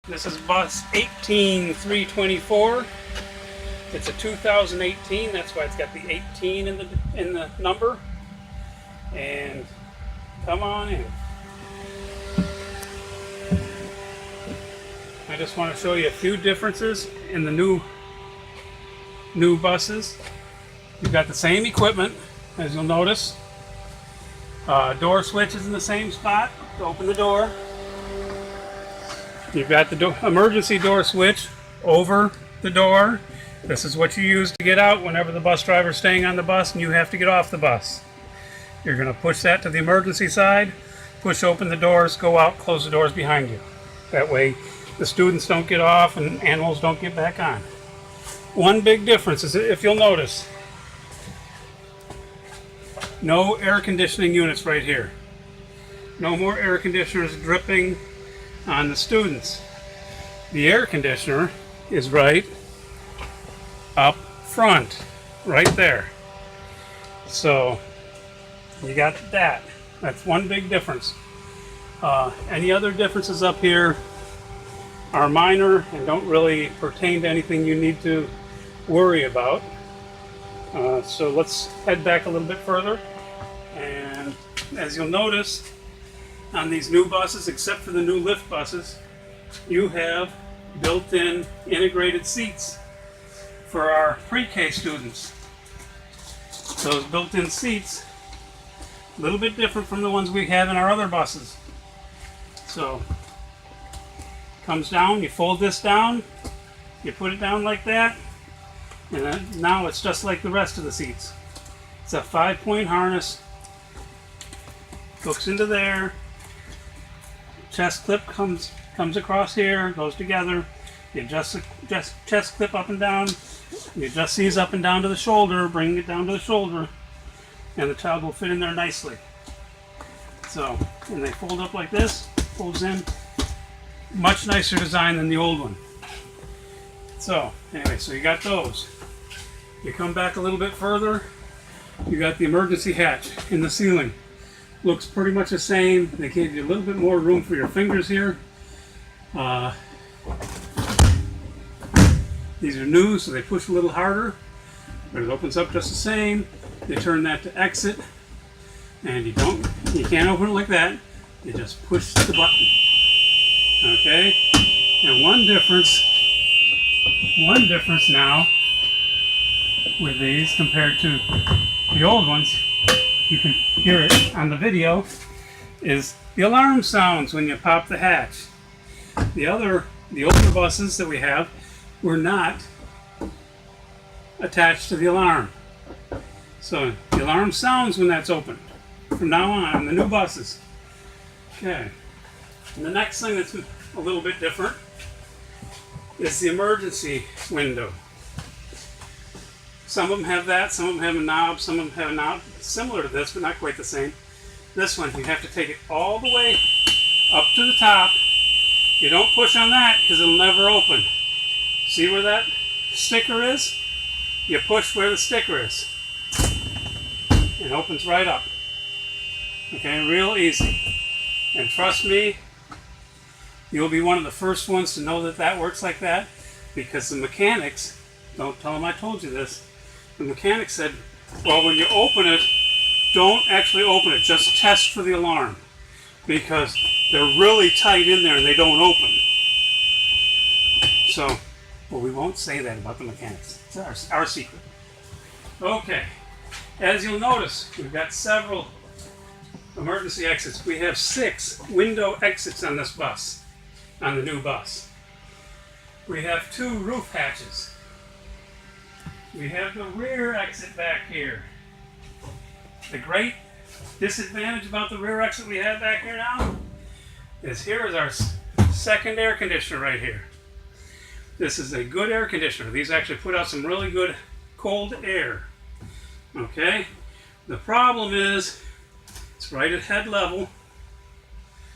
This is bus 18324. It's a 2018, that's why it's got the 18 in the number. And come on in. I just want to show you a few differences in the new buses. You've got the same equipment, as you'll notice. Door switch is in the same spot to open the door. You've got the emergency door switch over the door. This is what you use to get out whenever the bus driver is staying on the bus and you have to get off the bus. You're going to push that to the emergency side, push open the doors, go out, close the doors behind you. That way the students don't get off and animals don't get back on. One big difference is, if you'll notice, no air conditioning units right here. No more air conditioners dripping on the students. The air conditioner is right up front, right there. So you got that. That's one big difference. Any other differences up here are minor and don't really pertain to anything you need to worry about. So let's head back a little bit further. And as you'll notice, on these new buses, except for the new lift buses, you have built-in integrated seats for our pre-K students. Those built-in seats, a little bit different from the ones we have in our other buses. So, comes down, you fold this down, you put it down like that, and then now it's just like the rest of the seats. It's a 5-point harness, hooks into there, chest clip comes across here, goes together, you adjust the chest clip up and down, you adjust these up and down to the shoulder, bring it down to the shoulder, and the child will fit in there nicely. So, and they fold up like this, folds in. Much nicer design than the old one. So, anyway, so you got those. You come back a little bit further, you got the emergency hatch in the ceiling. Looks pretty much the same. They gave you a little bit more room for your fingers here. These are new, so they push a little harder, but it opens up just the same. They turn that to exit, and you can't open it like that. You just push the button. Okay? And one difference now with these compared to the old ones, you can hear it on the video, is the alarm sounds when you pop the hatch. The older buses that we have were not attached to the alarm. So the alarm sounds when that's open from now on the new buses. Okay. And the next thing that's a little bit different is the emergency window. Some of them have that, some of them have a knob, some of them have a knob similar to this, but not quite the same. This one, you have to take it all the way up to the top. You don't push on that because it'll never open. See where that sticker is? You push where the sticker is. It opens right up. Okay, real easy. And trust me, you'll be one of the first ones to know that that works like that, because the mechanics, don't tell them I told you this, the mechanic said, well, when you open it, don't actually open it, just test for the alarm, because they're really tight in there and they don't open. So, well, we won't say that about the mechanics. It's our secret. Okay, as you'll notice, we've got several emergency exits. We have 6 window exits on this bus, on the new bus. We have 2 roof hatches. We have the rear exit back here. The great disadvantage about the rear exit we have back here now is here is our second air conditioner right here. This is a good air conditioner. These actually put out some really good cold air. Okay? The problem is it's right at head level,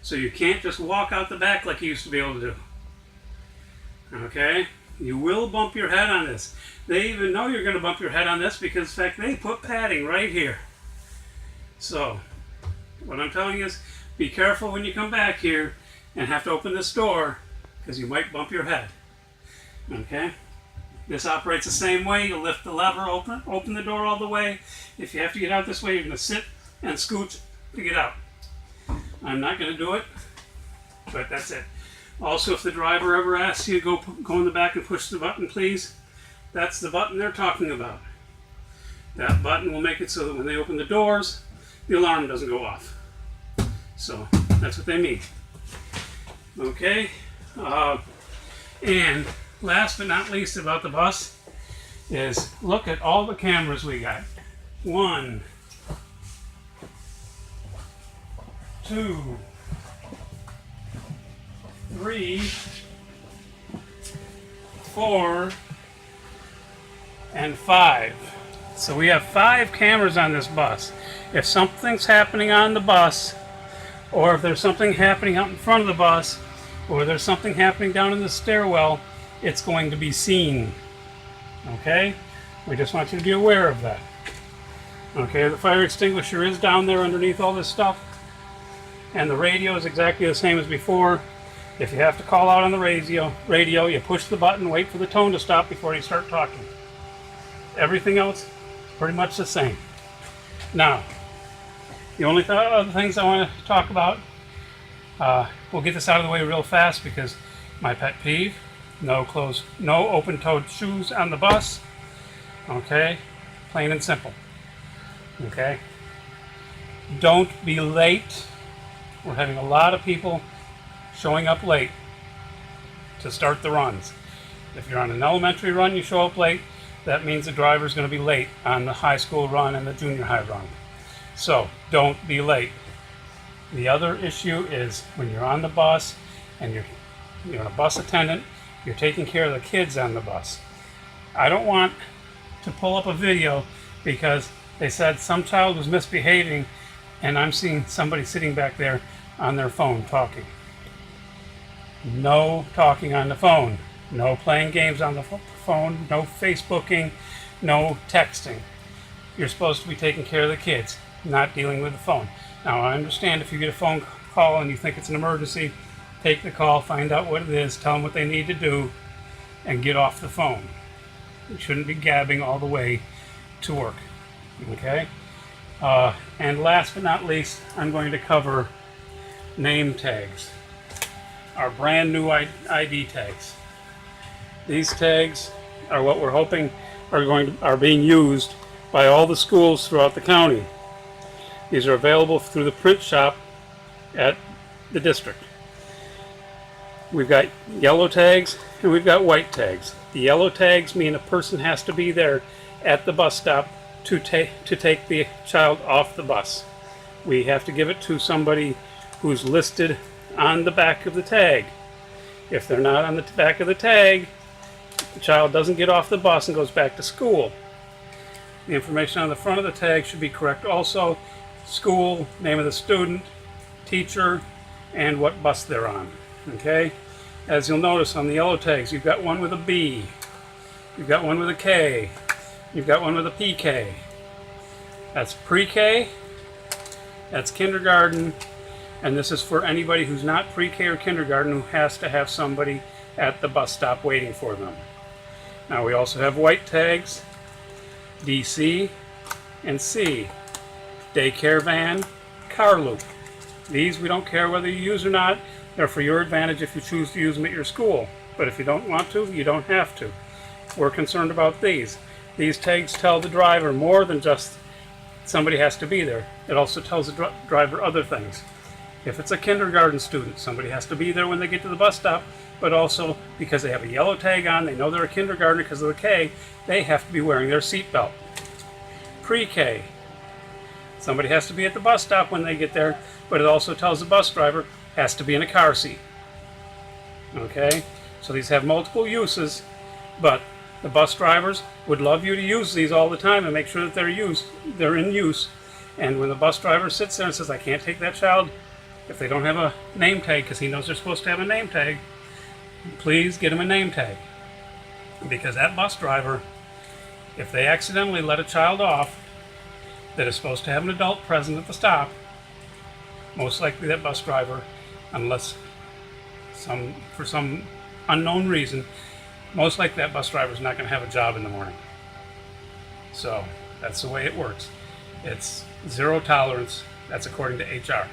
so you can't just walk out the back like you used to be able to do. Okay? You will bump your head on this. They even know you're going to bump your head on this because, in fact, they put padding right here. So, what I'm telling you is, be careful when you come back here and have to open this door, because you might bump your head. Okay? This operates the same way. You lift the lever, open the door all the way. If you have to get out this way, you're going to sit and scooch to get out. I'm not going to do it, but that's it. Also, if the driver ever asks you to go in the back and push the button, please, that's the button they're talking about. That button will make it so that when they open the doors, the alarm doesn't go off. So that's what they mean. Okay? And last but not least about the bus is look at all the cameras we got. 1, 2, 3, 4, and 5. So we have 5 cameras on this bus. If something's happening on the bus, or if there's something happening out in front of the bus, or there's something happening down in the stairwell, it's going to be seen. Okay? We just want you to be aware of that. Okay, the fire extinguisher is down there underneath all this stuff. And the radio is exactly the same as before. If you have to call out on the radio, you push the button, wait for the tone to stop before you start talking. Everything else is pretty much the same. Now, the only other things I want to talk about, we'll get this out of the way real fast because my pet peeve, no open-toed shoes on the bus. Okay, plain and simple. Okay, don't be late. We're having a lot of people showing up late to start the runs. If you're on an elementary run, you show up late, that means the driver's going to be late on the high school run and the junior high run. So don't be late. The other issue is when you're on the bus and you're a bus attendant, you're taking care of the kids on the bus. I don't want to pull up a video because they said some child was misbehaving and I'm seeing somebody sitting back there on their phone talking. No talking on the phone. No playing games on the phone. No Facebooking. No texting. You're supposed to be taking care of the kids, not dealing with the phone. Now, I understand if you get a phone call and you think it's an emergency, take the call, find out what it is, tell them what they need to do, and get off the phone. You shouldn't be gabbing all the way to work. Okay? And last but not least, I'm going to cover name tags. Our brand new ID tags. These tags are what we're hoping are being used by all the schools throughout the county. These are available through the print shop at the district. We've got yellow tags and we've got white tags. The yellow tags mean a person has to be there at the bus stop to take the child off the bus. We have to give it to somebody who's listed on the back of the tag. If they're not on the back of the tag, the child doesn't get off the bus and goes back to school. The information on the front of the tag should be correct also. School, name of the student, teacher, and what bus they're on. Okay? As you'll notice on the yellow tags, you've got one with a B, you've got one with a K, you've got one with a PK. That's pre-K, that's kindergarten, and this is for anybody who's not pre-K or kindergarten who has to have somebody at the bus stop waiting for them. Now we also have white tags, DC and C, daycare van, car loop. These we don't care whether you use or not. They're for your advantage if you choose to use them at your school. But if you don't want to, you don't have to. We're concerned about these. These tags tell the driver more than just somebody has to be there. It also tells the driver other things. If it's a kindergarten student, somebody has to be there when they get to the bus stop, but also because they have a yellow tag on, they know they're a kindergartner because of the K, they have to be wearing their seatbelt. Pre-K, somebody has to be at the bus stop when they get there, but it also tells the bus driver has to be in a car seat. Okay, so these have multiple uses, but the bus drivers would love you to use these all the time and make sure that they're in use. And when the bus driver sits there and says, I can't take that child if they don't have a name tag, because he knows they're supposed to have a name tag, please get him a name tag. Because that bus driver, if they accidentally let a child off that is supposed to have an adult present at the stop, most likely that bus driver, unless for some unknown reason, most likely that bus driver is not going to have a job in the morning. So that's the way it works. It's zero tolerance. That's according to HR.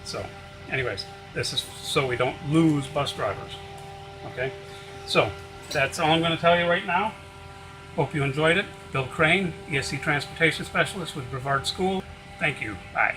So anyways, this is so we don't lose bus drivers. Okay, so that's all I'm going to tell you right now. Hope you enjoyed it. Bill Crane, ESC Transportation Specialist with Brevard School. Thank you. Bye.